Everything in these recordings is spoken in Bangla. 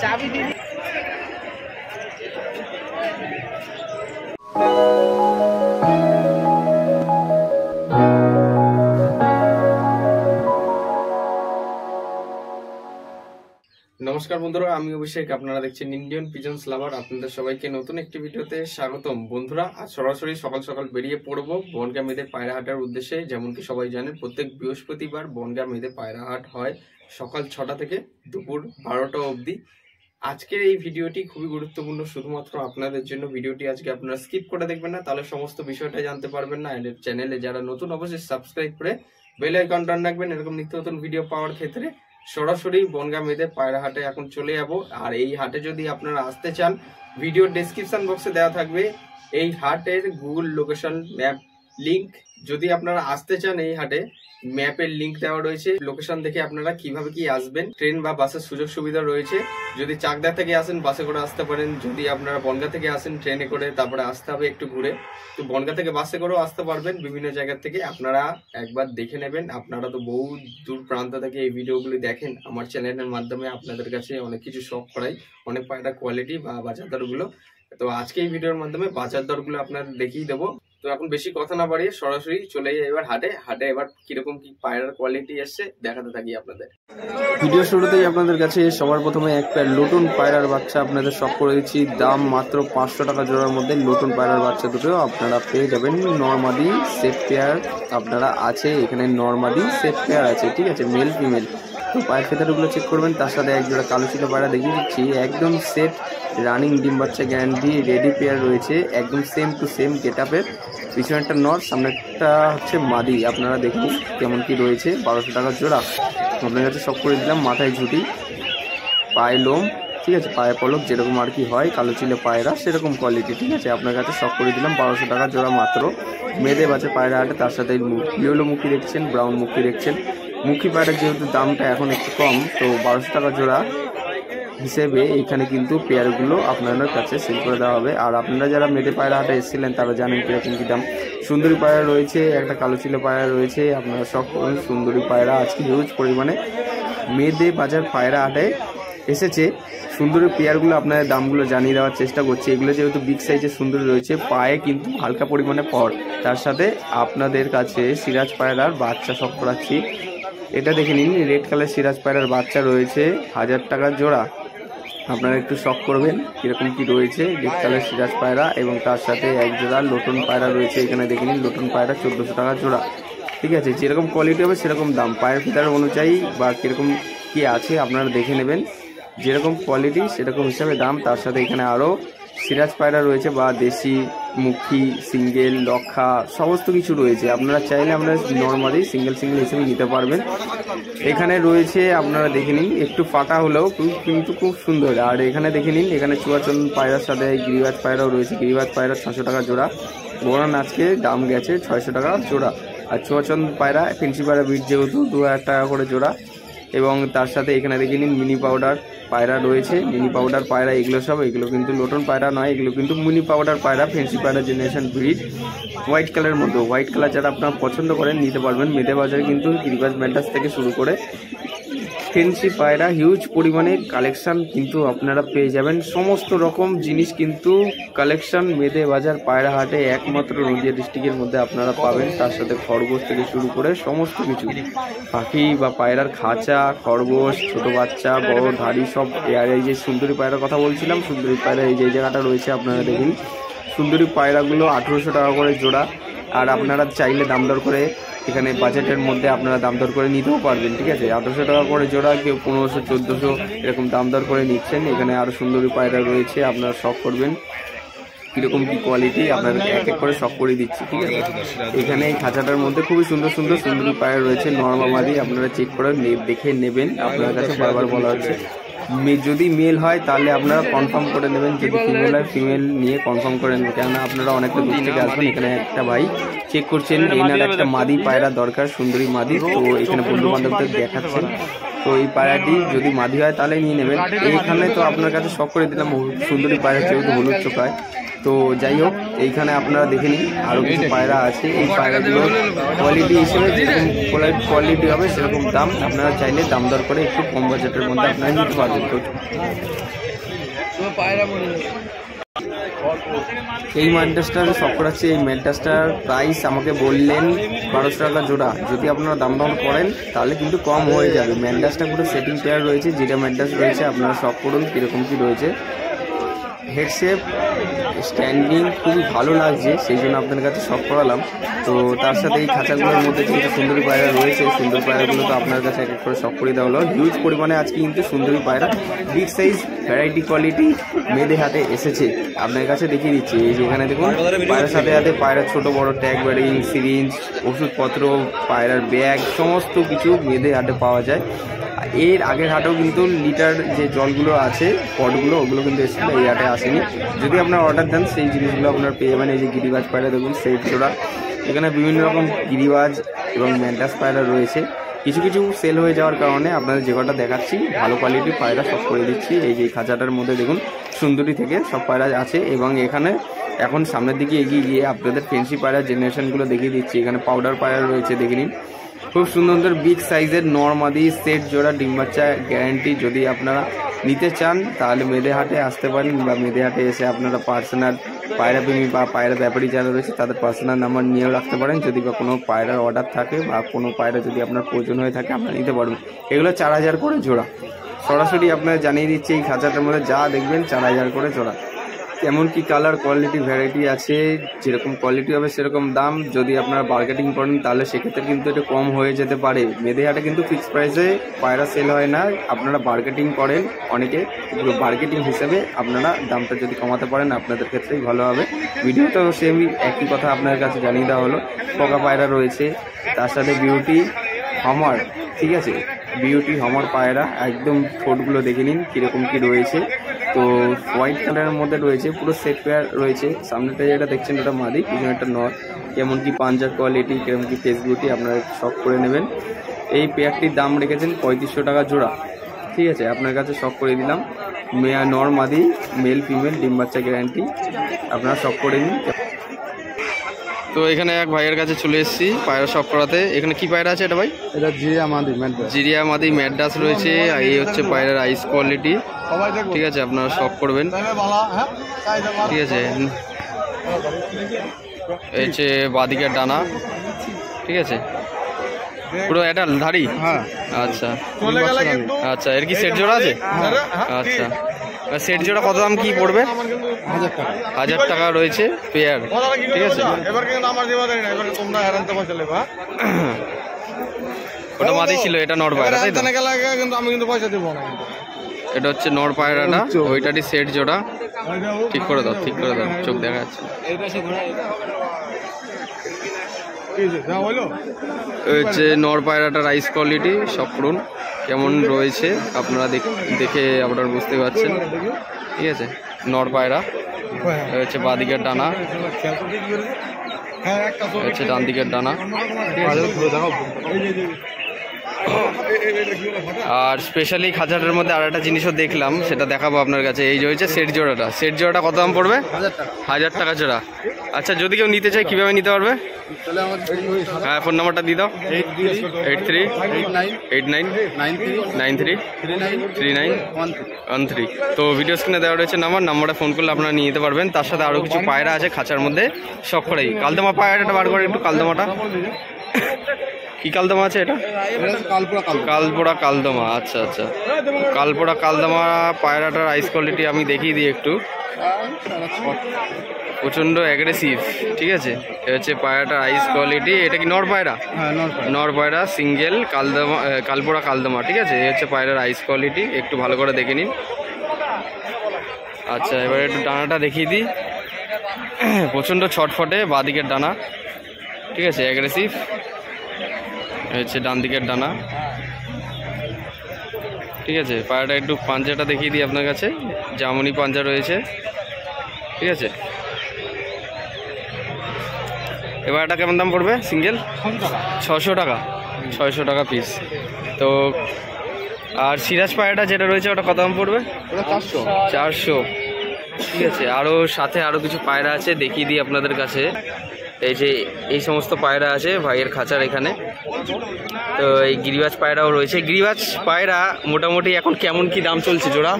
চাবি দিদি নমস্কার বন্ধুরা, আমি অভিষেক। আপনারা দেখছেন ইন্ডিয়ান পিজন্স লাভার। আপনাদের সবাইকে নতুন একটি ভিডিওতে স্বাগতম। বন্ধুরা, আজ সরাসরি সকাল সকাল বেরিয়ে পড়বো বনগাঁ মেয়েদে পায়রা হাটের উদ্দেশ্যে। যেমন কি সবাই জানেন, প্রত্যেক বৃহস্পতিবার বনগাঁ মেয়েদে পায়রা হাট হয় সকাল 6টা থেকে দুপুর 12টা অবধি। আজকের এই ভিডিওটি খুবই গুরুত্বপূর্ণ, শুধুমাত্র আপনাদের জন্য। ভিডিওটি আজকে আপনারা স্কিপ করে দেখবেন না, তাহলে সমস্ত বিষয়টা জানতে পারবেন না। এর চ্যানেলে যারা নতুন, অবশ্যই সাবস্ক্রাইব করে বেল আইকনটা অন রাখবেন এরকম নিত্য নতুন ভিডিও পাওয়ার ক্ষেত্রে। সরাসরি বনগাঁ মেয়েদে পায়রা হাটে এখন চলে যাব। আর এই হাটে যদি আপনারা আসতে চান, ভিডিও ডেসক্রিপশন বক্সে দেওয়া থাকবে এই হাটের গুগল লোকেশন ম্যাপ লিংক। যদি আপনারা আসতে চান, এই হাটে ম্যাপের লিংক দেওয়া রয়েছে। লোকেশন দেখে আপনারা কিভাবে কি আসবেন, ট্রেন বা বাসের সুযোগ সুবিধা রয়েছে। যদি চাকদা থেকে আসেন বাসে করে আসতে পারেন, যদি আপনারা বনগাঁ থেকে আসেন ট্রেনে করে, তারপরে আসতে হবে একটু ঘুরে। তো বনগাঁ থেকে বাসে করেও আসতে পারবেন। বিভিন্ন জায়গা থেকে আপনারা একবার দেখে নেবেন। আপনারা তো বহু দূর প্রান্ত থেকে এই ভিডিওগুলি দেখেন। আমার চ্যানেলের মাধ্যমে আপনাদের কাছে অনেক কিছু শখ করাই, অনেক পায়রা কোয়ালিটি বা বাজার দরগুলো। তো আজকে এই ভিডিওর মাধ্যমে বাজার দরগুলো আপনাদের দেখিয়ে দেবো। তো এখন বেশি কথা না বাড়িয়ে সরাসরি চলে যাই এবার হাটে এবার কিরকম কি পায়রার কোয়ালিটি এসছে দেখাতে থাকি আপনাদের। ভিডিও শুরুতেই আপনাদের কাছে সবার প্রথমে একটা নতুন পায়রার বাচ্চা আপনাদের শখ করে দিচ্ছি। দাম মাত্র 500 টাকা জোড়ার মধ্যে নতুন পায়রার বাচ্চা দুটো আপনারা পেয়ে যাবেন। নরমাদি সেট পেয়ার আপনারা আছে এখানে, নরমাদি সেট পেয়ার আছে, ঠিক আছে, মেল ফিমেল। তো পায়ের ফেদারগুলো চেক করবেন। তার সাথে এক জোড়া কালো ছিল পায়রা দেখিয়ে দিচ্ছি, একদম সেট রানিং ডিম বাচ্চা গ্যারান্টি রেডি পেয়ার রয়েছে, একদম সেম টু সেম গেট আপের। পিছনে একটা নর, সামনে একটা হচ্ছে মাদি। আপনারা দেখুন কেমন কি রয়েছে। 1200 টাকা জোড়া আপনার কাছে সব করে দিলাম। মাথায় ঝুটি, পায়ে লোম, ঠিক আছে, পায়ে পলক যেরকম আর কি হয় কালো চিলে পায়রা সেরকম কোয়ালিটি, ঠিক আছে, আপনার কাছে সব করে দিলাম। 1200 টাকা জোড়া মাত্র মেয়েদের বাচ্চা পায়রা হাটে। তার সাথে ইয়েলো মুখী দেখছেন, ব্রাউন মুখী দেখছেন। মুখী পায়রার যেহেতু দামটা এখন একটু কম, তো 1200 টাকা জোড়া হিসেবে এইখানে কিন্তু পেয়ারগুলো আপনাদের কাছে সেল করে দেওয়া হবে। আর আপনারা যারা মেয়েদে পায়রা হাটে এসেছিলেন তারা জানেন কিরকম কি দাম। সুন্দরী পায়রা রয়েছে, একটা কালো চিলে পায়রা রয়েছে। আপনারা সব সুন্দরী পায়রা আজকে হিউজ পরিমাণে মেয়েদে বাজার পায়রা হাটে এসেছে। সুন্দরী পেয়ারগুলো আপনাদের দামগুলো জানিয়ে দেওয়ার চেষ্টা করছি। এগুলো যেহেতু বিগ সাইজের সুন্দরী রয়েছে, পায়ে কিন্তু হালকা পরিমাণে পর। তার সাথে আপনাদের কাছে সিরাজ পায়রার বাচ্চা সব করাচ্ছি। এটা দেখে নিন, রেড কালার সিরাজ পায়রার বাচ্চা রয়েছে 1000 টাকা জোড়া। আপনারা একটু শখ করবেন কিরকম কি রয়েছে। রেড কালার সিরাজ পায়রা এবং তার সাথে এক জোড়া লোটন পায়রা রয়েছে এখানে দেখে নিন। লোটন পায়রা 1400 টাকা জোড়া, ঠিক আছে। যেরকম কোয়ালিটি হবে সেরকম দাম, পায়ের ফিতার অনুযায়ী বা কিরকম কি আছে আপনারা দেখে নেবেন। যেরকম কোয়ালিটি সেরকম হিসাবে দাম। তার সাথে এখানে আরও সিরাজ পায়রা রয়েছে বা দেশি, মুখী, সিঙ্গেল, লক্ষা সমস্ত কিছু রয়েছে। আপনারা চাইলে আপনারা নর্মালি সিঙ্গেল হিসেবে নিতে পারবেন। এখানে রয়েছে আপনারা দেখে নিন, একটু ফাটা হলেও কিন্তু খুব সুন্দর। আর এখানে দেখে নিন, এখানে চুয়াচন পায়রার সাথে গিরিবাজ পায়রাও রয়েছে। গিরিবাজ পায়রা 600 টাকা জোড়া, বোরান আজকে দাম গেছে 600 টাকা জোড়া। আর চুয়াচন পায়রা ফেন্সি পায়রা বিট যেহেতু 2000 টাকা করে জোড়া। এবং তার সাথে এখানে দেখে নিন মিনি পাউডার পায়রা রয়েছে। মিনি পাউডার পায়রা এগুলো কিন্তু লোটন পায়রা নয়, এগুলো কিন্তু মিনি পাউডার পায়রা, ফেন্সি পায়রা জেনারেশন ব্রিড। হোয়াইট কালারের মধ্যে, হোয়াইট কালার যারা আপনারা পছন্দ করেন নিতে পারবেন। মেয়েদে বাজারে কিন্তু গিরিবাজ ম্যান্টাস থেকে শুরু করে ফেন্সি পায়রা হিউজ পরিমাণে কালেকশন কিন্তু আপনারা পেয়ে যাবেন। সমস্ত রকম জিনিস কিন্তু কালেকশন মেয়েদে বাজার পায়রা হাটে একমাত্র নদিয়া ডিস্ট্রিক্টের মধ্যে আপনারা পাবেন। তার সাথে খরগোশ থেকে শুরু করে সমস্ত কিছু, পাখি বা পায়রার খাঁচা, খরগোশ, ছোট বাচ্চা, বড় ধাড়ি সব। আর এই যে সুন্দরী পায়রার কথা বলছিলাম, সুন্দরী পায়রা এই যে জায়গাটা রয়েছে আপনারা দেখুন। সুন্দরী পায়রাগুলো 1800 টাকা করে জোড়া। আর আপনারা চাইলে দাম দর করে এখানে বাজেটের মধ্যে আপনারা দাম দর করে নিতেও পারবেন, ঠিক আছে। 1800 টাকা করে জোড়া, কেউ 1500, 1400 এরকম দাম দর করে নিচ্ছেন। এখানে আরও সুন্দরী পায়রা রয়েছে, আপনারা শখ করবেন কিরকম কি কোয়ালিটি, আপনারা এক এক করে শখ করে দিচ্ছি, ঠিক আছে। এখানে এই খাঁচাটার মধ্যে খুবই সুন্দর সুন্দরী পায়রা রয়েছে নরমাদি, আপনারা চেক করে দেখে নেবেন। আপনার কাছে বারবার বলা হচ্ছে যদি মেল হয় তাহলে আপনারা কনফার্ম করে নেবেন, যদি ফিমেল হয় ফিমেল নিয়ে কনফার্ম করে নেবেন। কেননা আপনারা অনেকটা দূর থেকে আসবেন। এখানে একটা ভাই চেক করছেন, এনার একটা মাদি পায়রা দরকার, সুন্দরী মাদি। তো এখানে বন্ধু বান্ধবদের দেখাচ্ছেন। তো এই পায়রাটি যদি মাদি হয় তাহলে নিয়ে নেবেন। এইখানে তো আপনার কাছে শখ করে দিলাম সুন্দরী পায়রা, যেহেতু হলুদ চোখায়। তো যাই হোক, এইখানে আপনারা দেখে নিন আরও কিছু পায়রা আছে। এই পায়রাগুলোর কোয়ালিটি হিসেবে যেরকম কোয়ালিটি হবে সেরকম দাম। আপনারা চাইলে দাম দর করে একটু কম বাজেটের মধ্যে আপনারা নিতে পারবেন। এই ম্যাড্রাসটার শখ করাচ্ছে। এই ম্যাড্রাসটার প্রাইস আমাকে বললেন 1200 টাকা জোড়া। যদি আপনারা দাম দাম করেন তাহলে কিন্তু কম হয়ে যাবে। ম্যাড্রাসটা পুরো সেটিং পেয়ার রয়েছে, যেটা ম্যাড্রাস রয়েছে আপনারা শখ করুন কীরকম কী রয়েছে। হেডশেপ স্ট্যান্ডিং খুবই ভালো লাগছে, সেই জন্য আপনাদের কাছে শখ করালাম। তো তার সাথে এই খাঁচাগুলোর মধ্যে কিছু সুন্দরী পায়রা রয়েছে। সুন্দর পায়রাগুলো তো আপনার কাছে এক এক করে শখ করে দেওয়া হলো। হিউজ পরিমাণে আজকে কিন্তু সুন্দরী পায়রা বিগ সাইজ ভ্যারাইটি কোয়ালিটি মেয়েদের হাতে এসেছে। আপনার কাছে দেখিয়ে দিচ্ছি। এই যেখানে দেখুন পায়রার সাথে সাথে পায়রার ছোট বড় ট্যাগ ব্যারিং, সিরিঞ্জ, ওষুধপত্র, পায়রার ব্যাগ সমস্ত কিছু মেয়েদের হাতে পাওয়া যায়। এর আগের হাটেও কিন্তু লিটার যে জলগুলো আছে পটগুলো, ওগুলো কিন্তু এসেছিলো, এই হাটে আসেনি। যদি আপনার অর্ডার দেন সেই জিনিসগুলো আপনার পেয়ে যাবেন। এই যে গিরিবাজ পায়রা দেখুন সেট জোড়া, এখানে বিভিন্ন রকম গিরিবাজ এবং ম্যান্টাস পায়রা রয়েছে। কিছু কিছু সেল হয়ে যাওয়ার কারণে আপনাদের যে কটা দেখাচ্ছি ভালো কোয়ালিটির পায়রা সব করে দিচ্ছি। এই যে খাঁচাটার মধ্যে দেখুন সুন্দরী থেকে সব পায়রা আছে। এবং এখানে এখন সামনের দিকে এগিয়ে গিয়ে আপনাদের ফেন্সি পায়রা জেনারেশনগুলো দেখিয়ে দিচ্ছি। এখানে পাউডার পায়রা রয়েছে, দেখে নিন। খুব সুন্দর বিগ সাইজের নরমাদি সেট জোড়া ডিম বাচ্চা গ্যারান্টি। যদি আপনারা নিতে চান তাহলে মেয়েদের হাটে আসতে পারেন, বা মেয়েদের হাটে এসে আপনারা পার্সোনাল পায়রা প্রেমী বা পায়রা ব্যাপারী যারা রয়েছে তাদের পার্সোনাল নাম্বার নিয়েও রাখতে পারেন। যদি বা কোনো পায়রার অর্ডার থাকে বা কোনো পায়রা যদি আপনার প্রয়োজন হয়ে থাকে আপনারা নিতে পারবেন। এগুলো 4000 করে জোড়া। সরাসরি আপনারা জানিয়ে দিচ্ছে এই খাঁচাটার মধ্যে যা দেখবেন 4000 করে জোড়া। কেমন কি কালার কোয়ালিটি ভ্যারাইটি আছে, যেরকম কোয়ালিটি হবে সেরকম দাম। যদি আপনারা মার্কেটিং করেন তাহলে সেক্ষেত্রে কিন্তু এটা কম হয়ে যেতে পারে। মেয়েদের হাটে কিন্তু ফিক্সড প্রাইসে পায়রা সেল হয় না। আপনারা মার্কেটিং করেন অনেকে, মার্কেটিং হিসেবে আপনারা দামটা যদি কমাতে পারেন আপনাদের ক্ষেত্রেই ভালো হবে। ভিডিওতেও সেমই একই কথা আপনার কাছে জানিয়ে দেওয়া হলো। পকা পায়রা রয়েছে, তার সাথে বিউটি হমার, ঠিক আছে, বিউটি হমার পায়রা একদম ঠোঁটগুলো দেখে নিন কীরকম কী রয়েছে। তো হোয়াইট কালারের মধ্যে রয়েছে, পুরো সেট পেয়ার রয়েছে। সামনেটা যেটা দেখছেন ওটা মাদি, পিছনে একটা নর। কেমন কি পাঞ্জার কোয়ালিটি, কেমন কি ফেস বিউটি আপনারা শখ করে নেবেন। এই পেয়ারটির দাম রেখেছেন 3500 টাকা জোড়া, ঠিক আছে। আপনার কাছে শখ করে দিলাম। নর মাদি, মেল ফিমেল ডিম বাচ্চা গ্যারান্টি, আপনারা শখ করে নিন। তো এখানে এক ভাইয়ের কাছে চলে এসেছি পায়রা শখ করাতে। এখানে কি পায়রা আছে এটা ভাই? এটা জিরিয়া মাদি ম্যাড্রাস। জিরিয়া মাদি ম্যাড্রাস রয়েছে। এই হচ্ছে পায়রার আইস কোয়ালিটি, ঠিক আছে, আপনারা শখ করবেন, ঠিক আছে। এই হচ্ছে বাদিকের ডানা, ঠিক আছে, পুরো এটা ধারি। আচ্ছা আচ্ছা, এর কি সেট জোড়া আছে? আচ্ছা, সেট জোড়া কত দাম কি পড়বে? 1000 টাকা রয়েছে পেয়ার, ঠিক আছে। ওটা মাদি ছিল, এটা নর পায়রা, তাই তো? এটা হচ্ছে নর পায়রাটা, ওইটারই সেট জোড়া। ঠিক করে দাও, ঠিক করে দাও, চোখ দেখা যাচ্ছে। হচ্ছে নর পায়রাটা রাইস কোয়ালিটি, সব করুন কেমন রয়েছে আপনারা দেখে আপনারা বুঝতে পারছেন, ঠিক আছে। নর পায়রা হচ্ছে বাঁদিকের ডানা, হচ্ছে ডান দিকের ডানা। আর স্পেশালি খাঁচাটার মধ্যে আর একটা জিনিসও দেখলাম, সেটা দেখাবো আপনার কাছে। এই যে হচ্ছে সেট জোড়াটা। সেট জোড়াটা কত দাম পড়বে? 1000 টাকা জোড়া। আচ্ছা, যদি কেউ নিতে চায় কীভাবে নিতে পারবে? হ্যাঁ, ফোন নাম্বারটা দিয়ে দাও। 8389393913 তো ভিডিও স্ক্রিনে দেওয়া রয়েছে নাম্বারে ফোন করলে আপনারা নিয়ে নিতে পারবেন। তার সাথে আরও কিছু পায়রা আছে খাঁচার মধ্যে শখ করেই। কালদমা পায়রাটা বার করে একটু, কালদমাটা কি কালদমা আছে? এটা কালপোড়া কালদমা। আচ্ছা আচ্ছা, কালপোড়া কালদমা পায়রাটার আইস কোয়ালিটি আমি দেখিয়ে দিই একটু। প্রচণ্ড অ্যাগ্রেসিভ, ঠিক আছে। এ হচ্ছে পায়রাটার আইস কোয়ালিটি। এটা কি নর পায়রা? নর পায়রা সিঙ্গেল কালদমা, কালপোড়া কালদমা, ঠিক আছে। এই হচ্ছে পায়রার আইস কোয়ালিটি, একটু ভালো করে দেখে নিন। আচ্ছা, এবার একটু ডানাটা দেখিয়ে দিই। প্রচণ্ড ছটফটে বাঁদিকের ডানা, ঠিক আছে, অ্যাগ্রেসিভ। হচ্ছে ডান দিকের ডানা, ঠিক আছে। পায়রাটা একটু পাঞ্জাটা দেখিয়ে দিই আপনার কাছে, জামনি পাঞ্জা রয়েছে, ঠিক আছে। এবার এটা কেমন দাম পড়বে? সিঙ্গেল 600 টাকা, 600 টাকা পিস। তো আর সিরাজ পায়রাটা যেটা রয়েছে ওটা কত দাম পড়বে? 400। ঠিক আছে, আরও সাথে আরও কিছু পায়রা আছে, দেখিয়ে দিই আপনাদের কাছে। এই যে এই সমস্ত পায়রা আছে ভাইয়ের খাঁচার এখানে। তো এই গিরিবাজ পায়রাও রয়েছে। গিরিবাজ পায়রা মোটামুটি এখন কেমন কি দাম চলছে জোড়া?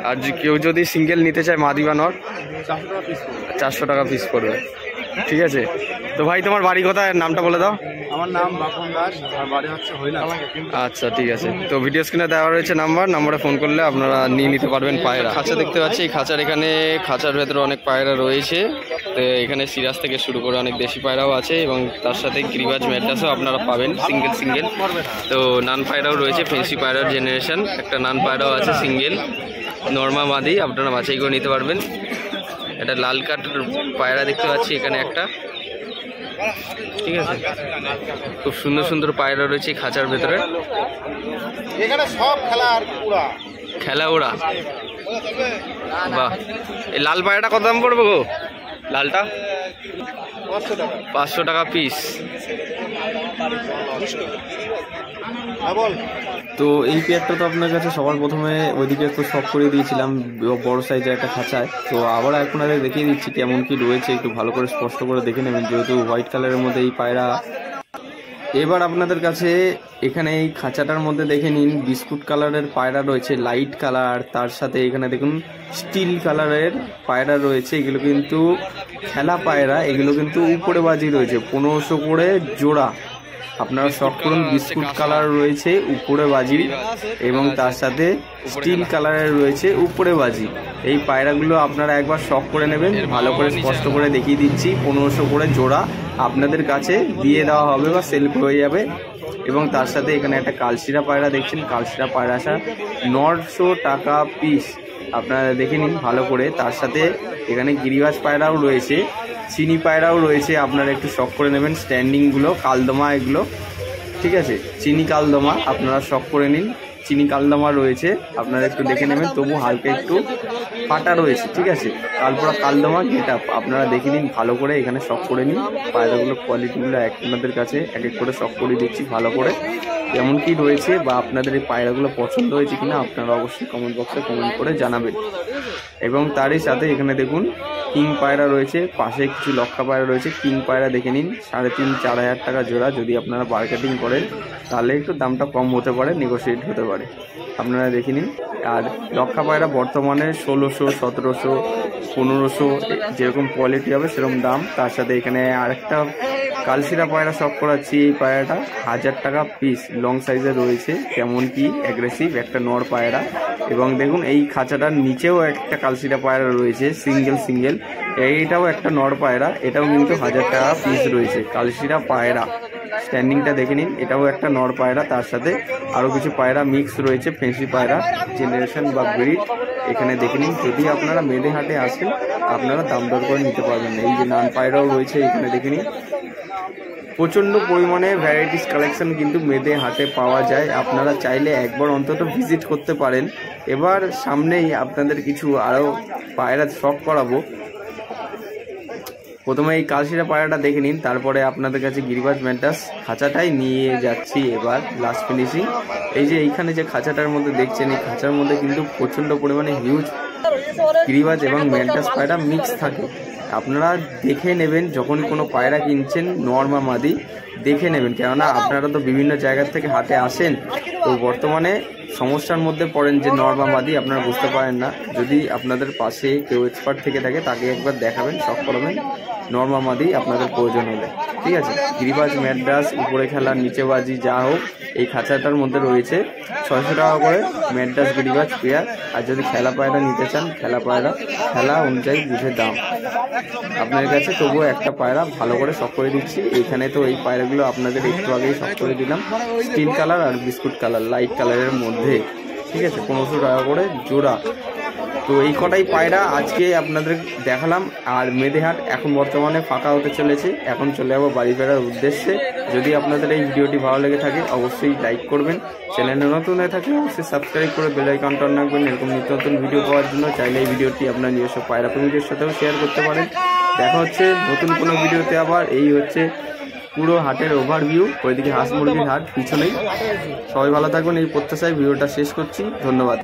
আর কেউ যদি সিঙ্গেল নিতে চায় মাদি বা নর, 400 টাকা পিস পড়বে। ঠিক আছে, তো ভাই তোমার বাড়ি কোথায়, নামটা বলে দাও। আমার নাম বাপন দাস, আর বাড়ি হচ্ছে হইলা। আচ্ছা ঠিক আছে, তো ভিডিও স্ক্রিনে দেওয়া রয়েছে নাম্বারে ফোন করলে আপনারা নিয়ে নিতে পারবেন পায়রা। খাঁচা দেখতে পাচ্ছি, এই খাঁচার এখানে খাঁচার ভেতরে অনেক পায়রা রয়েছে। তো এখানে সিরাজ থেকে শুরু করে অনেক দেশি পায়রাও আছে এবং তার সাথে গিরিবাজ ম্যাড্রাসও আপনারা পাবেন সিঙ্গেল। তো নান পায়রাও রয়েছে, ফেন্সি পায়রার জেনারেশন। একটা নান পায়রাও আছে সিঙ্গেল, নর্মা মাদি, আপনারা বাছাই করে নিতে পারবেন। এটা লাল কাঠের পায়রা দেখতে পাচ্ছি এখানে একটা। ঠিক আছে, খুব সুন্দর সুন্দর পায়রা রয়েছে খাঁচার ভেতরে। এখানে সব খেলা ওরা। বাহ, এই লাল পায়রাটা কত দাম পড়বে গো? লালটা 500 টাকা পিস। তো এই পেয়ারটা তো আপনার কাছে সবার প্রথমে ওইদিকে তো শখ করে দিয়েছিলাম বড় সাইজের একটা খাঁচায়। তো আবার আপনাদের দেখিয়ে দিচ্ছি কেমন কি রয়েছে, একটু ভালো করে স্পষ্ট করে দেখে নেবেন, যেহেতু হোয়াইট কালারের মধ্যে এই পায়রা। এবার আপনাদের কাছে এখানে এই খাঁচাটার মধ্যে দেখে নিন, বিস্কুট কালারের পায়রা রয়েছে, লাইট কালার, তার সাথে এখানে দেখুন স্টিল কালারের পায়রা রয়েছে। এগুলো কিন্তু খেলা পায়রা, এগুলো কিন্তু উপরে বাজি রয়েছে 1500 করে জোড়া। আপনারা শখ করুন, বিস্কুট কালার রয়েছে উপরে বাজি এবং তার সাথে স্টিল কালারের রয়েছে উপরে বাজি। এই পায়রাগুলো আপনারা একবার শখ করে নেবেন, ভালো করে স্পষ্ট করে দেখিয়ে দিচ্ছি। 1500 করে জোড়া আপনাদের কাছে দিয়ে দেওয়া হবে বা সেল হয়ে যাবে। এবং তার সাথে এখানে একটা কালশিরা পায়রা দেখছেন, কালশিরা পায়রা 900 টাকা পিস। আপনারা দেখে নিন ভালো করে। তার সাথে এখানে গিরিবাজ পায়রাও রয়েছে, চিনি পায়রাও রয়েছে, আপনারা একটু শখ করে নেবেন। স্ট্যান্ডিংগুলো কালদমা এগুলো, ঠিক আছে, চিনি কালদমা আপনারা শখ করে নিন। চিনি কালদমা রয়েছে, আপনারা একটু দেখে নেবেন, তবু হালকা একটু ফাটা রয়েছে। ঠিক আছে, কালপুরা কালদমা গেট আপ আপনারা দেখে নিন ভালো করে, এখানে শখ করে নিন। পায়রাগুলো কোয়ালিটিগুলো আপনাদের কাছে এক এক করে শখ করে দিচ্ছি ভালো করে, কেমন কি রয়েছে বা আপনাদের এই পায়রাগুলো পছন্দ হয়েছে কিনা আপনারা অবশ্যই কমেন্ট বক্সে কমেন্ট করে জানাবেন। এবং তারই সাথে এখানে দেখুন কিং পায়রা রয়েছে, পাশে কিছু লক্ষা পায়রা রয়েছে। কিং পায়রা দেখে নিন 3,500-4 হাজার টাকা জোড়া। যদি আপনারা মার্কেটিং করেন তাহলে একটু দামটা কম হতে পারে, নেগোশিয়েট হতে পারে, আপনারা দেখে নিন। আর লক্ষা পায়রা বর্তমানে 1600, 1700, 1500 যেরকম কোয়ালিটি হবে সেরকম দাম। তার সাথে এখানে আরেকটা কালশিরা পায়রা শখ করাচ্ছি, এই পায়রাটা 1000 টাকা পিস, লং সাইজের রয়েছে, কেমন কি অ্যাগ্রেসিভ একটা নর পায়রা। এবং দেখুন এই খাঁচাটার নিচেও একটা কালশিরা পায়রা রয়েছে সিঙ্গেল, এইটাও একটা নর পায়রা, এটাও কিন্তু 1000 টাকা পিস রয়েছে। কালশিরা পায়রা স্ট্যান্ডিংটা দেখে নিন, এটাও একটা নর পায়রা। তার সাথে আরও কিছু পায়রা মিক্স রয়েছে, ফেন্সি পায়রা জেনারেশন বা ব্রিড। এখানে দেখে নিন, যদি আপনারা মেদেহাটে আসেন আপনারা দাম দর করে নিতে পারবেন। এই যে নান পায়রাও রয়েছে, এখানে দেখে নিন প্রচণ্ড পরিমাণে ভ্যারাইটিস কালেকশন কিন্তু মেদেহাটে পাওয়া যায়। আপনারা চাইলে একবার অন্তত ভিজিট করতে পারেন। এবার সামনেই আপনাদের কিছু আরও পায়রা শখ করাবো। প্রথমে এই কালশিরা পায়রাটা দেখে নিন, তারপরে আপনাদের কাছে গিরিবাজ ম্যাড্রাস খাঁচাটাই নিয়ে যাচ্ছি এবার লাস্ট ফিনিশিং। এই যে এইখানে যে খাঁচাটার মধ্যে দেখছেন, এই খাঁচার মধ্যে কিন্তু প্রচণ্ড পরিমাণে হিউজ গিরিবাজ এবং ম্যাড্রাস পায়রা মিক্স থাকে। আপনারা দেখে নেবেন যখন কোনো পায়রা কিনছেন, নর বা মাদি দেখে নেবেন, কেননা আপনারা তো বিভিন্ন জায়গার থেকে হাটে আসেন, তো বর্তমানে সমস্যার মধ্যে পড়েন যে নর বা মাদি আপনারা বুঝতে পারেন না। যদি আপনাদের পাশে কেউ এক্সপার্ট থেকে থাকে তাকে একবার দেখাবেন, শখ করাবেন, নর বা মাদি আপনাদের প্রয়োজন হলে। ঠিক আছে, গিরিবাজ ম্যাড্রাস উপরে খেলা নিচে বাজি যা হোক এই খাঁচাটার মধ্যে রয়েছে 600 টাকা করে ম্যাড্রাস গিরিবাজ পেয়ার। আর যদি খেলা পায়রা নিতে চান, খেলা পায়রা খেলা অনুযায়ী বুঝে দাম আপনার কাছে, তবুও একটা পায়রা ভালো করে শখ করে দিচ্ছি। এইখানে তো এই পায়রাগুলো আপনাদের একটু আগেই শখ করে দিলাম, স্টিল কালার আর বিস্কুট কালার লাইট কালারের মধ্যে। ঠিক আছে, 1500 টাকা করে জোড়া। তো এই কটাই পায়রা আজকে আপনাদের দেখালাম। আর মেদেহাট এখন বর্তমানে ফাঁকা হতে চলেছে, এখন চলে যাবো বাড়ি ফেরার উদ্দেশ্যে। যদি আপনাদের এই ভিডিওটি ভালো লেগে থাকে অবশ্যই লাইক করবেন, চ্যানেলে নতুন হয়ে থাকলে অবশ্যই সাবস্ক্রাইব করে বেল আইকনটা অন রাখবেন এরকম নিত্য নতুন ভিডিও পাওয়ার জন্য। চাইলে এই ভিডিওটি আপনার নিজস্ব পায়রা প্রেমীদের সাথেও শেয়ার করতে পারেন। দেখা হচ্ছে নতুন কোনো ভিডিওতে আবার। এই হচ্ছে পুরো হাটের ওভারভিউ, ওইদিকে হাঁস মুরগির হাট পিছনেই। সবাই ভালো থাকবেন এই প্রত্যাশায় ভিডিওটা শেষ করছি। ধন্যবাদ।